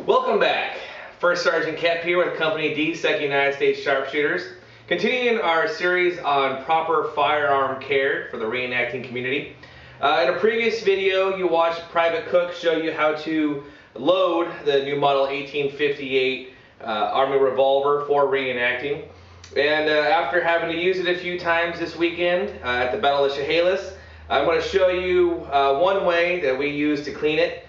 Welcome back. First Sergeant Kep here with Company D, 2nd United States Sharpshooters. Continuing our series on proper firearm care for the reenacting community. In a previous video, you watched Private Cook show you how to load the new model 1858 Army revolver for reenacting. And after having to use it a few times this weekend at the Battle of Chehalis, I'm going to show you one way that we use to clean it.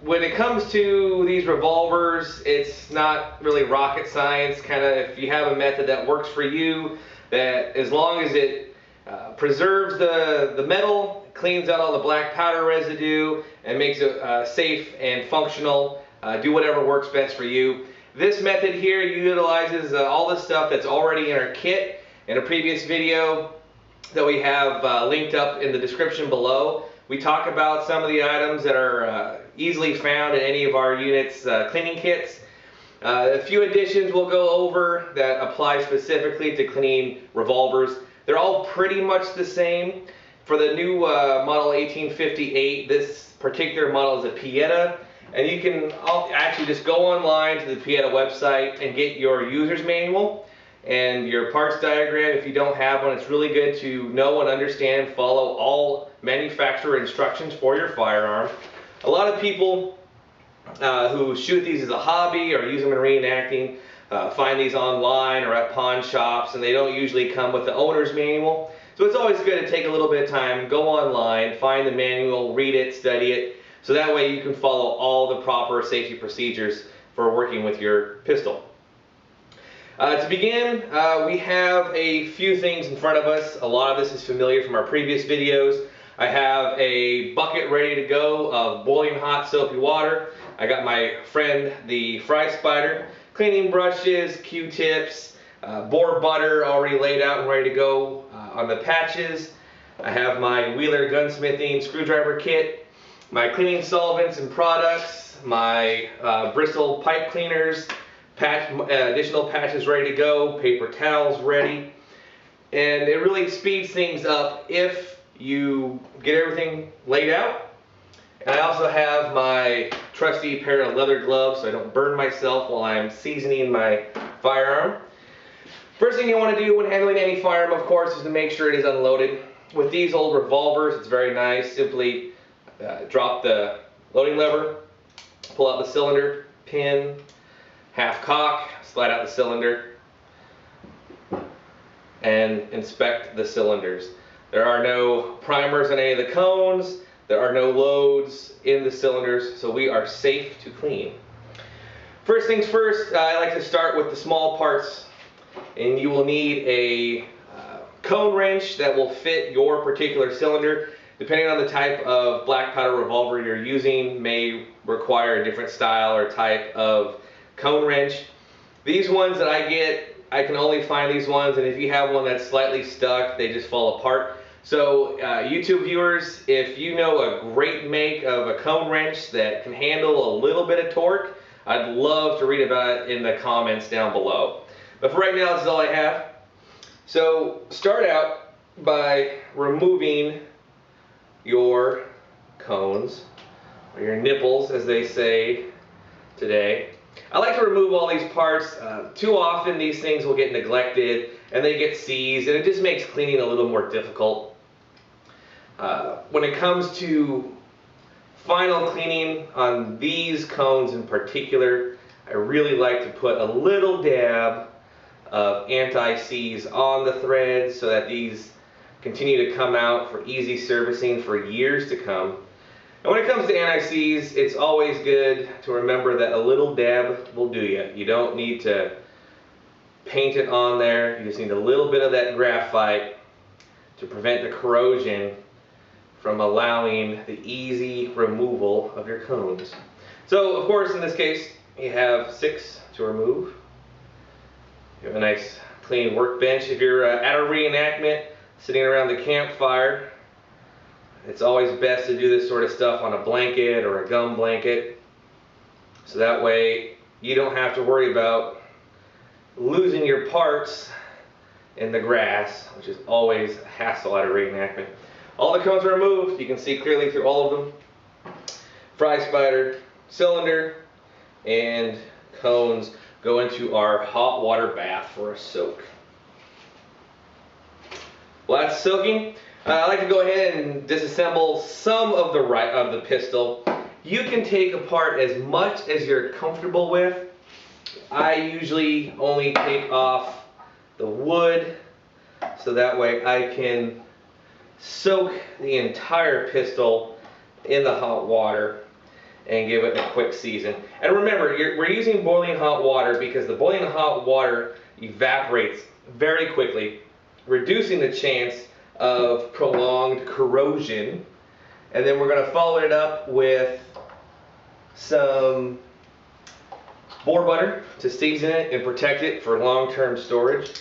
When it comes to these revolvers, it's not really rocket science. Kind of, if you have a method that works for you, that as long as it preserves the metal, cleans out all the black powder residue, and makes it safe and functional, do whatever works best for you. This method here utilizes all the stuff that's already in our kit. In a previous video that we have linked up in the description below, we talk about some of the items that are easily found in any of our units' cleaning kits. A few additions we'll go over that apply specifically to cleaning revolvers. They're all pretty much the same. For the new model 1858, this particular model is a Pieta, and you can actually just go online to the Pieta website and get your user's manual and your parts diagram. If you don't have one, it's really good to know and understand, follow all manufacturer instructions for your firearm. A lot of people who shoot these as a hobby or use them in reenacting find these online or at pawn shops, and they don't usually come with the owner's manual. So it's always good to take a little bit of time, go online, find the manual, read it, study it, so that way you can follow all the proper safety procedures for working with your pistol. To begin, we have a few things in front of us. A lot of this is familiar from our previous videos. I have a bucket ready to go of boiling hot soapy water. I got my friend the Fry Spider, cleaning brushes, Q-tips, boar butter already laid out and ready to go on the patches. I have my Wheeler gunsmithing screwdriver kit, my cleaning solvents and products, my Bristol pipe cleaners, additional patches ready to go, paper towels ready. And it really speeds things up if you get everything laid out. And I also have my trusty pair of leather gloves so I don't burn myself while I'm seasoning my firearm. First thing you want to do when handling any firearm, of course, is to make sure it is unloaded. With these old revolvers, it's very nice. Simply drop the loading lever, pull out the cylinder, pin, half cock, slide out the cylinder, and inspect the cylinders. There are no primers on any of the cones. There are no loads in the cylinders, so we are safe to clean. First things first, I like to start with the small parts, and you will need a cone wrench that will fit your particular cylinder. Depending on the type of black powder revolver you're using, may require a different style or type of cone wrench. These ones that I get, I can only find these ones, and if you have one that's slightly stuck, they just fall apart. So YouTube viewers, if you know a great make of a cone wrench that can handle a little bit of torque, I'd love to read about it in the comments down below. But for right now, this is all I have. So start out by removing your cones, or your nipples as they say today. I like to remove all these parts. Too often these things will get neglected and they get seized, and it just makes cleaning a little more difficult. When it comes to final cleaning on these cones in particular, I really like to put a little dab of anti-seize on the threads so that these continue to come out for easy servicing for years to come. And when it comes to anti-seize, it's always good to remember that a little dab will do you. You don't need to paint it on there. You just need a little bit of that graphite to prevent the corrosion from allowing the easy removal of your cones. So, of course, in this case, you have 6 to remove. You have a nice clean workbench. If you're at a reenactment, sitting around the campfire, it's always best to do this sort of stuff on a blanket or a gum blanket, so that way you don't have to worry about losing your parts in the grass, which is always a hassle at a reenactment. All the cones are removed. You can see clearly through all of them. Fry Spider, cylinder, and cones go into our hot water bath for a soak. While that's soaking, I like to go ahead and disassemble some of the pistol. You can take apart as much as you're comfortable with. I usually only take off the wood so that way I can soak the entire pistol in the hot water and give it a quick season. And remember, we're using boiling hot water because the boiling hot water evaporates very quickly, reducing the chance of prolonged corrosion. And then we're going to follow it up with some boar butter to season it and protect it for long-term storage.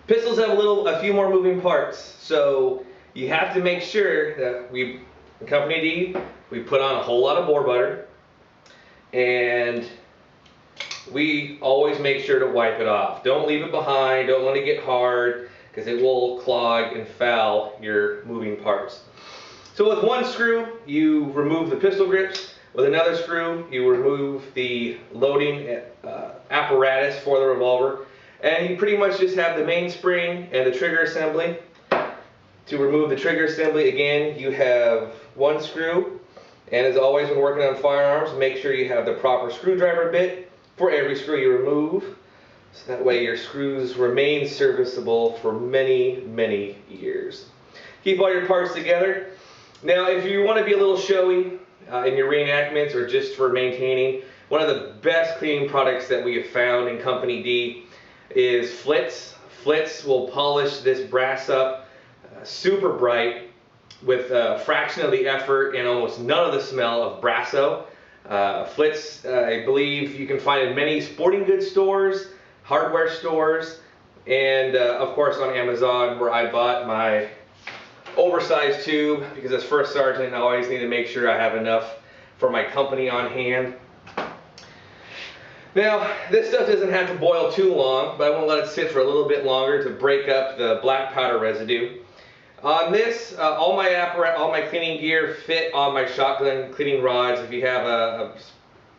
Pistols have a few more moving parts, so you have to make sure that Company D, we put on a whole lot of boar butter, and we always make sure to wipe it off. Don't leave it behind, don't let it get hard, because it will clog and foul your moving parts. So with one screw, you remove the pistol grips. With another screw, you remove the loading apparatus for the revolver. And you pretty much just have the mainspring and the trigger assembly. To remove the trigger assembly, again, you have one screw. And as always when working on firearms, make sure you have the proper screwdriver bit for every screw you remove. So that way your screws remain serviceable for many, many years. Keep all your parts together. Now, if you want to be a little showy in your reenactments or just for maintaining, one of the best cleaning products that we have found in Company D is Flitz. Flitz will polish this brass up super bright with a fraction of the effort and almost none of the smell of Brasso. Flitz, I believe you can find in many sporting goods stores, hardware stores, and of course on Amazon, where I bought my oversized tube because as first sergeant I always need to make sure I have enough for my company on hand. Now, this stuff doesn't have to boil too long, but I won't let it sit for a little bit longer to break up the black powder residue. On this, all my cleaning gear fit on my shotgun cleaning rods. If you have a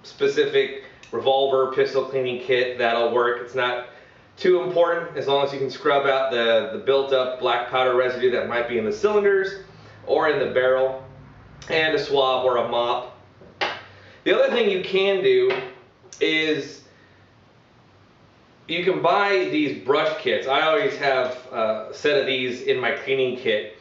specific revolver pistol cleaning kit, that'll work. It's not too important as long as you can scrub out the built up black powder residue that might be in the cylinders or in the barrel, and a swab or a mop. The other thing you can do is you can buy these brush kits. I always have a set of these in my cleaning kit,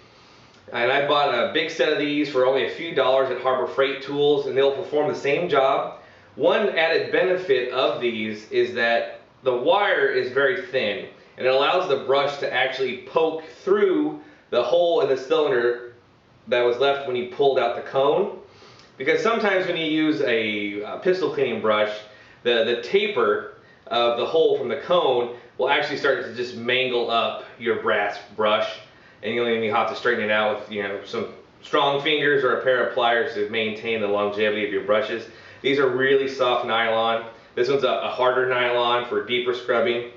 and I bought a big set of these for only a few dollars at Harbor Freight Tools, and they'll perform the same job. One added benefit of these is that the wire is very thin, and it allows the brush to actually poke through the hole in the cylinder that was left when you pulled out the cone. Because sometimes when you use a pistol cleaning brush, the taper of the hole from the cone will actually start to just mangle up your brass brush, and you'll have to straighten it out with some strong fingers or a pair of pliers to maintain the longevity of your brushes. These are really soft nylon. This one's a harder nylon for deeper scrubbing,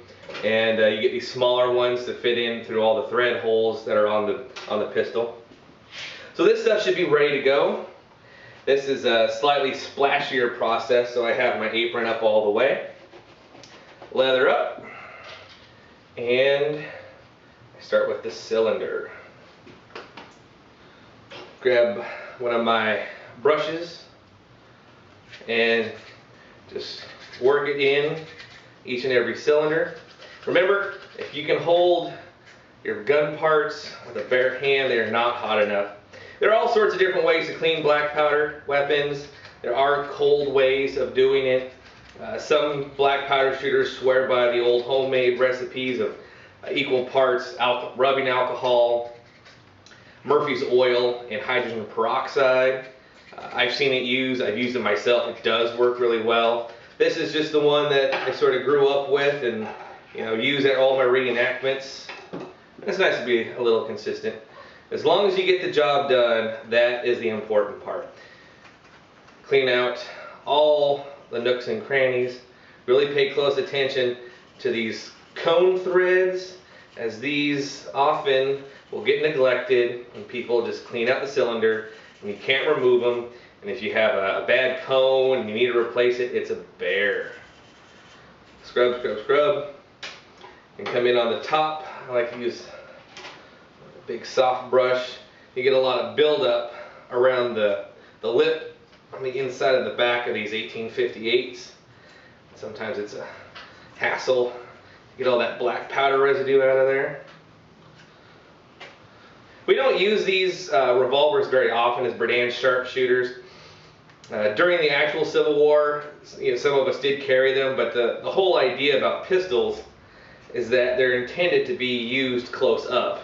and you get these smaller ones to fit in through all the thread holes that are on the pistol. So this stuff should be ready to go. This is a slightly splashier process, so I have my apron up all the way. Leather up, and I start with the cylinder. Grab one of my brushes and just work it in each and every cylinder. Remember, if you can hold your gun parts with a bare hand, they are not hot enough. There are all sorts of different ways to clean black powder weapons. There are cold ways of doing it. Some black powder shooters swear by the old homemade recipes of equal parts rubbing alcohol, Murphy's oil, and hydrogen peroxide. I've seen it used. I've used it myself. It does work really well. This is just the one that I sort of grew up with and use at all my reenactments. It's nice to be a little consistent. As long as you get the job done, that is the important part. Clean out all the nooks and crannies. Really pay close attention to these cone threads, as these often will get neglected and people just clean out the cylinder and you can't remove them, And if you have a bad cone and you need to replace it, it's a bear. Scrub, scrub, scrub. And come in on the top. I like to use a big soft brush. You get a lot of buildup around the lip on the inside of the back of these 1858s. Sometimes it's a hassle. Get all that black powder residue out of there. We don't use these revolvers very often as Berdan sharpshooters. During the actual Civil War, some of us did carry them, but the whole idea about pistols is that they're intended to be used close up.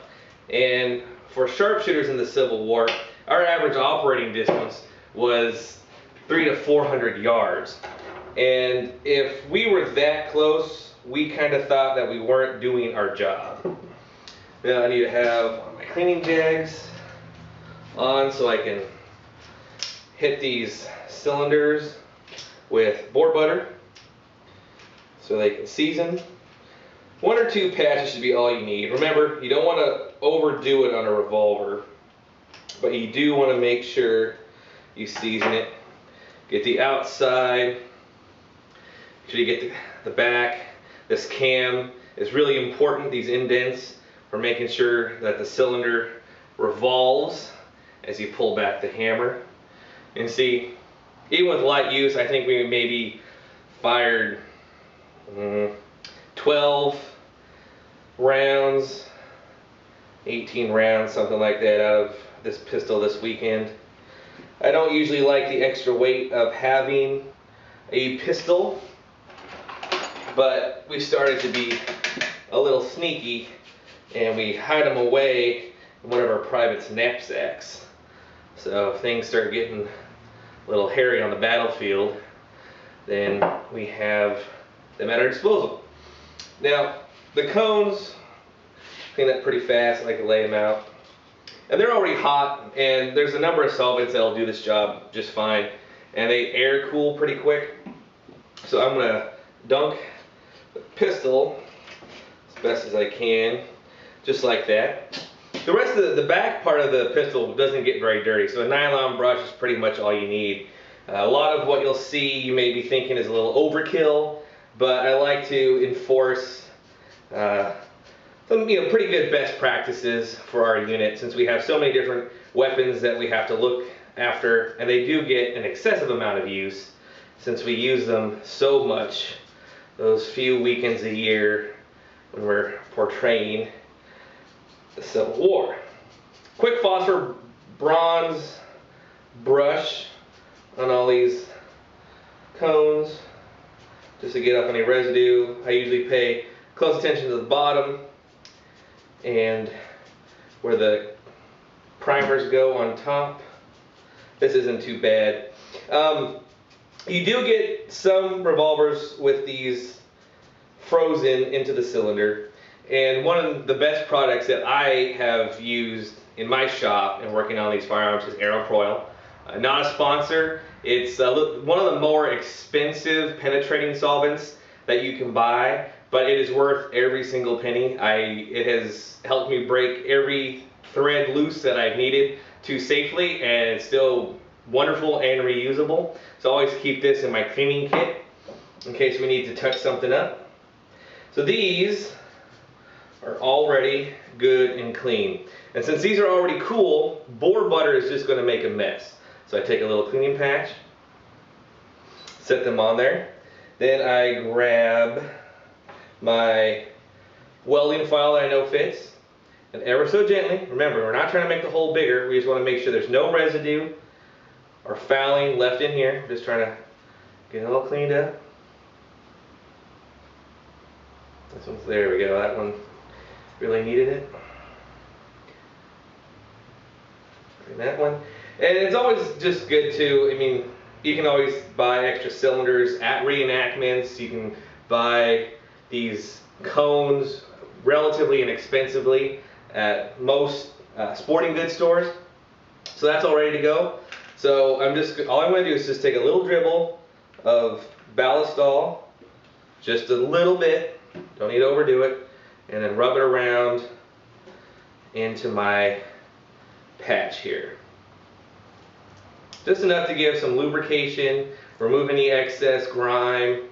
And for sharpshooters in the Civil War, our average operating distance was 300 to 400 yards. And if we were that close, we kind of thought that we weren't doing our job. Now I need to have my cleaning jags on so I can hit these cylinders with board butter so they can season. 1 or 2 patches should be all you need. Remember, you don't want to overdo it on a revolver, but you do want to make sure you season it. Get the outside, make sure you get the back. This cam is really important, these indents, for making sure that the cylinder revolves as you pull back the hammer. And see, even with light use, I think we maybe fired 12 rounds, 18 rounds, something like that, out of this pistol this weekend. I don't usually like the extra weight of having a pistol, but we started to be a little sneaky and we hide them away in one of our private's knapsacks. So if things start getting a little hairy on the battlefield, then we have them at our disposal. Now, the cones, clean up pretty fast. I like to lay them out. And they're already hot, and there's a number of solvents that'll do this job just fine. And they air cool pretty quick. So I'm gonna dunk the pistol as best as I can, just like that. The rest of the back part of the pistol doesn't get very dirty, so a nylon brush is pretty much all you need. A lot of what you'll see you may be thinking is a little overkill, but I like to enforce some pretty good best practices for our unit, since we have so many different weapons that we have to look after, and they do get an excessive amount of use since we use them so much those few weekends a year when we're portraying the Civil War. Quick phosphor bronze brush on all these cones just to get up any residue. I usually pay close attention to the bottom and where the primers go on top. This isn't too bad. You do get some revolvers with these frozen into the cylinder, and one of the best products that I have used in my shop and working on these firearms is Aerocoil. Not a sponsor. It's one of the more expensive penetrating solvents that you can buy, but it is worth every single penny. It has helped me break every thread loose that I've needed to safely, and it's still wonderful and reusable. So I always keep this in my cleaning kit in case we need to touch something up. So these are already good and clean. And since these are already cool, board butter is just going to make a mess. So I take a little cleaning patch, set them on there. Then I grab my welding file that I know fits, and ever so gently, remember, we're not trying to make the hole bigger, we just want to make sure there's no residue or fouling left in here. Just trying to get it all cleaned up. This one's, there we go, that one really needed it. And that one. And it's always just good to, you can always buy extra cylinders at reenactments. You can buy these cones relatively inexpensively at most sporting goods stores. So that's all ready to go. So all I'm going to do is just take a little dribble of Ballistol, just a little bit, don't need to overdo it, and then rub it around into my patch here. Just enough to give some lubrication, remove any excess grime,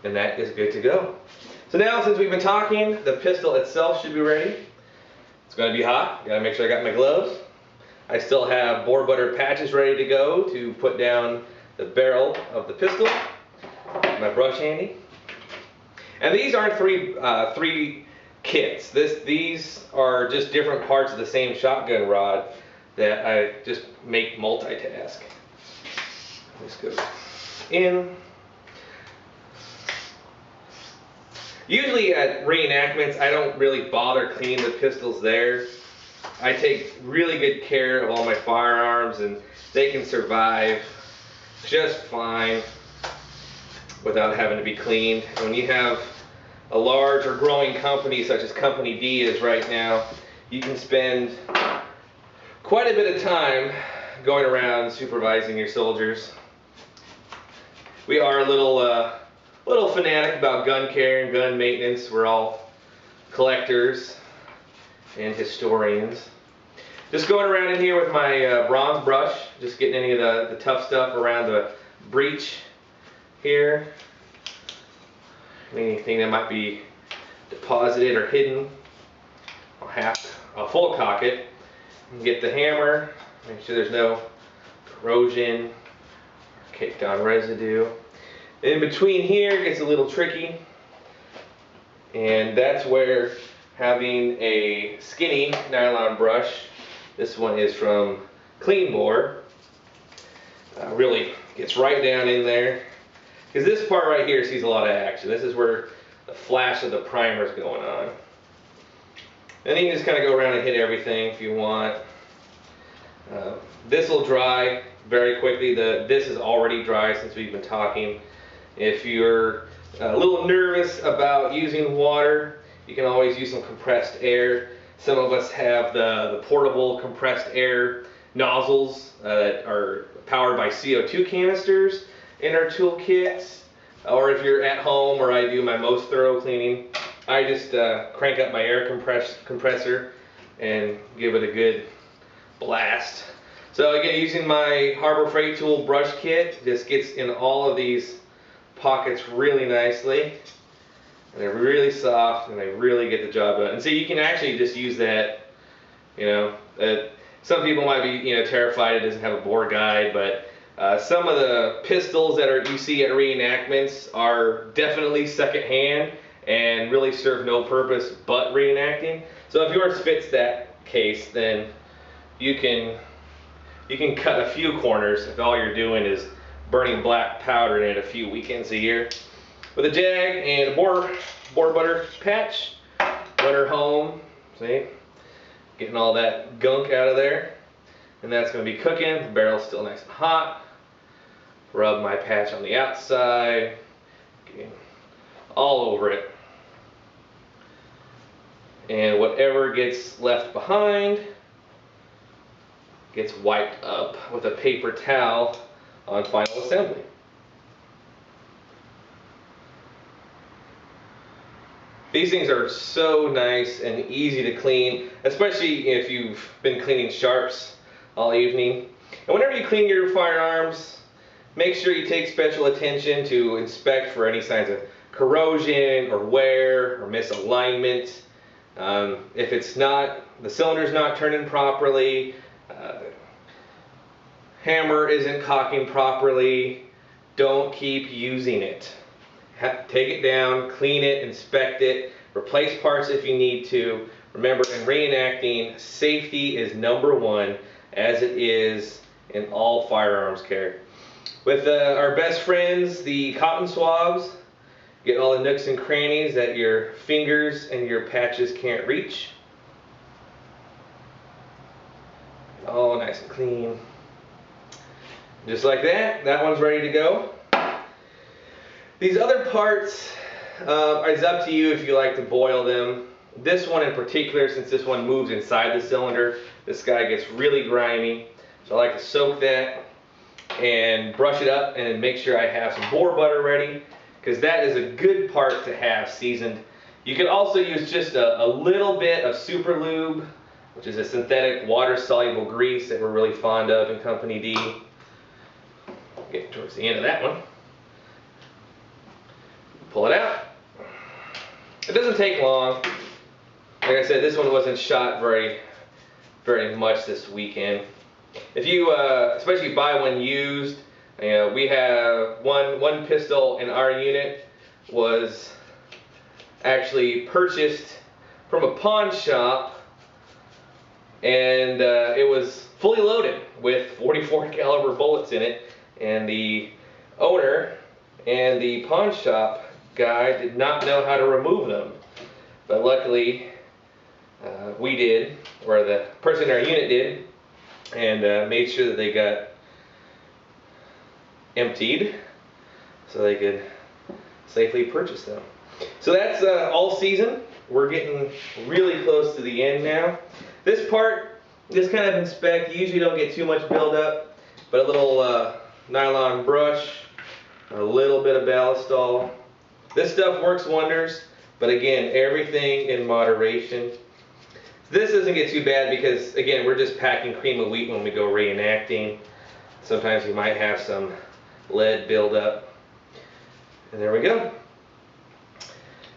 and that is good to go. So now, since we've been talking, the pistol itself should be ready. It's going to be hot. Got to make sure I got my gloves. I still have boar butter patches ready to go to put down the barrel of the pistol. My brush handy. And these aren't three kits. These are just different parts of the same shotgun rod that I just make multitask. This goes in. Usually at reenactments, I don't really bother cleaning the pistols there. I take really good care of all my firearms, and they can survive just fine without having to be cleaned. And when you have a large or growing company such as Company D is right now, you can spend quite a bit of time going around supervising your soldiers. We are a little fanatic about gun care and gun maintenance. We're all collectors and historians. Just going around in here with my bronze brush, just getting any of the tough stuff around the breech here. Anything that might be deposited or hidden. I'll full cock it and get the hammer, make sure there's no corrosion or caked on residue. In between here it gets a little tricky, and that's where having a skinny nylon brush, this one is from Clean Bore, really gets right down in there, because this part right here sees a lot of action. This is where the flash of the primer is going on. And then you can just kind of go around and hit everything if you want. This will dry very quickly. This is already dry since we've been talking. If you're a little nervous about using water, you can always use some compressed air. Some of us have the portable compressed air nozzles that are powered by CO2 canisters in our toolkits. Or if you're at home, where I do my most thorough cleaning, I just crank up my air compressor and give it a good blast. So again, using my Harbor Freight Tool brush kit, just gets in all of these pockets really nicely, and they're really soft, and they really get the job done. And so you can actually just use that, some people might be terrified it doesn't have a bore guide, but some of the pistols that you see at reenactments are definitely secondhand and really serve no purpose but reenacting. So if yours fits that case, then you can cut a few corners if all you're doing is burning black powder in it a few weekends a year. With a jag and a boar butter patch, run her home, see? Getting all that gunk out of there. And that's going to be cooking. The barrel's still nice and hot. Rub my patch on the outside, getting all over it. And whatever gets left behind gets wiped up with a paper towel on final assembly. These things are so nice and easy to clean, especially if you've been cleaning sharps all evening. And whenever you clean your firearms, make sure you take special attention to inspect for any signs of corrosion or wear or misalignment. If it's not, the cylinder's not turning properly, hammer isn't cocking properly, don't keep using it. Take it down, clean it, inspect it, replace parts if you need to. Remember, in reenacting, safety is number one, as it is in all firearms care. With our best friends, the cotton swabs, get all the nooks and crannies that your fingers and your patches can't reach. All nice and clean. Just like that, that one's ready to go. These other parts, it's up to you if you like to boil them. This one in particular, since this one moves inside the cylinder, this guy gets really grimy. So I like to soak that and brush it up and make sure I have some boar butter ready, because that is a good part to have seasoned. You can also use just a little bit of super lube which is a synthetic water-soluble grease that we're really fond of in Company D. Getting towards the end of that one. Pull it out. It doesn't take long. Like I said, this one wasn't shot very much this weekend. If you, especially if you buy one used, we have one pistol in our unit was actually purchased from a pawn shop, and it was fully loaded with 44 caliber bullets in it, and the owner and the pawn shop guy did not know how to remove them, but luckily we did, or the person in our unit did, and made sure that they got emptied so they could safely purchase them. So that's all season. We're getting really close to the end now. This part, just kind of inspect. You usually don't get too much buildup, but a little nylon brush, a little bit of ballistol. This stuff works wonders, but again, everything in moderation. This doesn't get too bad because, again, we're just packing cream of wheat when we go reenacting. Sometimes you might have some lead buildup. And there we go.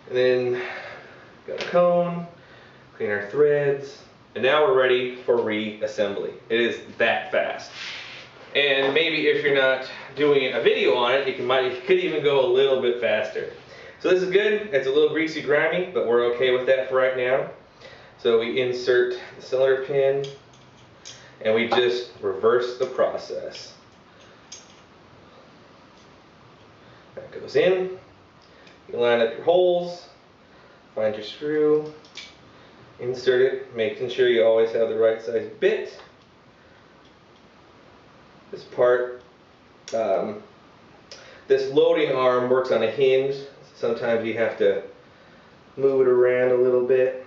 And then got a cone, clean our threads, and now we're ready for reassembly. It is that fast. And maybe if you're not doing a video on it, it could even go a little bit faster. So this is good. It's a little greasy, grimy, but we're okay with that for right now. So we insert the cylinder pin, and we just reverse the process. That goes in. You line up your holes, find your screw, insert it, making sure you always have the right size bit. This part, this loading arm works on a hinge. Sometimes you have to move it around a little bit.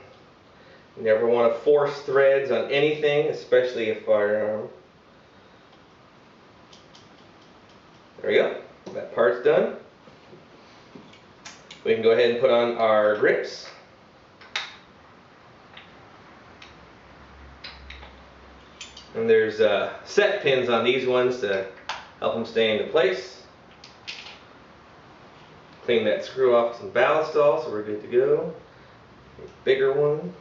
You never want to force threads on anything, especially a firearm. There we go. That part's done. We can go ahead and put on our grips. And there's set pins on these ones to help them stay into place. Clean that screw off with some ballistol so we're good to go. Bigger one.